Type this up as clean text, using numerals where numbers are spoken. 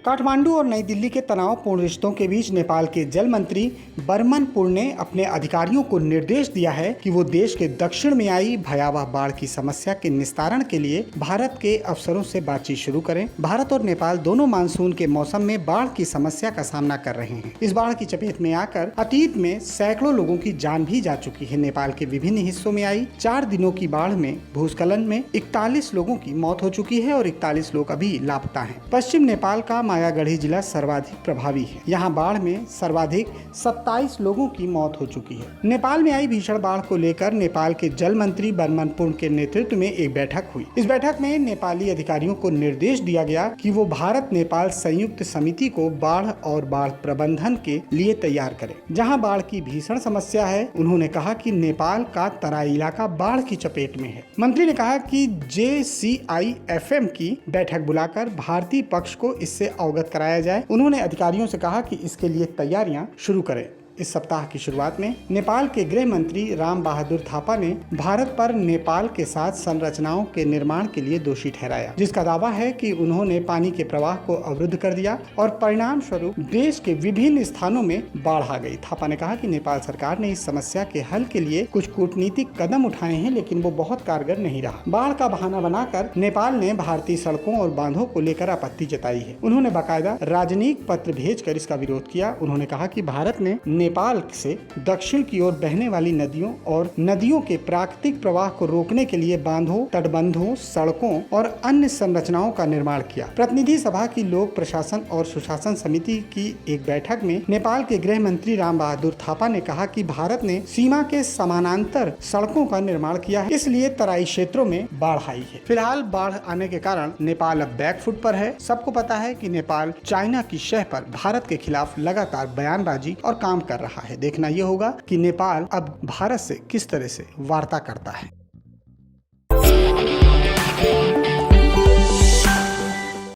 काठमांडू और नई दिल्ली के तनावपूर्ण रिश्तों के बीच नेपाल के जल मंत्री बर्मन पुर ने अपने अधिकारियों को निर्देश दिया है कि वो देश के दक्षिण में आई भयावह बाढ़ की समस्या के निस्तारण के लिए भारत के अफसरों से बातचीत शुरू करें। भारत और नेपाल दोनों मानसून के मौसम में बाढ़ की समस्या का सामना कर रहे हैं। इस बाढ़ की चपेट में आकर अतीत में सैकड़ों लोगों की जान भी जा चुकी है। नेपाल के विभिन्न हिस्सों में आई 4 दिनों की बाढ़ में भूस्खलन में 41 लोगों की मौत हो चुकी है और 41 लोग अभी लापता हैं। पश्चिम नेपाल का मायागढ़ी जिला सर्वाधिक प्रभावी है। यहाँ बाढ़ में सर्वाधिक 27 लोगों की मौत हो चुकी है। नेपाल में आई भीषण बाढ़ को लेकर नेपाल के जल मंत्री बर्मन पुर के नेतृत्व में एक बैठक हुई। इस बैठक में नेपाली अधिकारियों को निर्देश दिया गया कि वो भारत नेपाल संयुक्त समिति को बाढ़ और बाढ़ प्रबंधन के लिए तैयार करें। जहाँ बाढ़ की भीषण समस्या है, उन्होंने कहा कि नेपाल का तराई इलाका बाढ़ की चपेट में है। मंत्री ने कहा कि JCIFM की बैठक बुलाकर भारतीय पक्ष को इससे अवगत कराया जाए। उन्होंने अधिकारियों से कहा कि इसके लिए तैयारियां शुरू करें। इस सप्ताह की शुरुआत में नेपाल के गृह मंत्री राम बहादुर थापा ने भारत पर नेपाल के साथ संरचनाओं के निर्माण के लिए दोषी ठहराया, जिसका दावा है कि उन्होंने पानी के प्रवाह को अवरुद्ध कर दिया और परिणाम स्वरूप देश के विभिन्न स्थानों में बाढ़ आ गई। थापा ने कहा कि नेपाल सरकार ने इस समस्या के हल के लिए कुछ कूटनीतिक कदम उठाए हैं, लेकिन वो बहुत कारगर नहीं रहा। बाढ़ का बहाना बनाकर नेपाल ने भारतीय सड़कों और बांधों को लेकर आपत्ति जताई है। उन्होंने बाकायदा राजनयिक पत्र भेजकर इसका विरोध किया। उन्होंने कहा कि भारत ने नेपाल से दक्षिण की ओर बहने वाली नदियों और नदियों के प्राकृतिक प्रवाह को रोकने के लिए बांधों, तटबंधों, सड़कों और अन्य संरचनाओं का निर्माण किया। प्रतिनिधि सभा की लोक प्रशासन और सुशासन समिति की एक बैठक में नेपाल के गृह मंत्री राम बहादुर थापा ने कहा कि भारत ने सीमा के समानांतर सड़कों का निर्माण किया है, इसलिए तराई क्षेत्रों में बाढ़ आई है। फिलहाल बाढ़ आने के कारण नेपाल अब बैकफुट पर है। सबको पता है कि नेपाल चाइना की शह पर भारत के खिलाफ लगातार बयानबाजी और काम कर रहा है। देखना यह होगा कि नेपाल अब भारत से किस तरह से वार्ता करता है।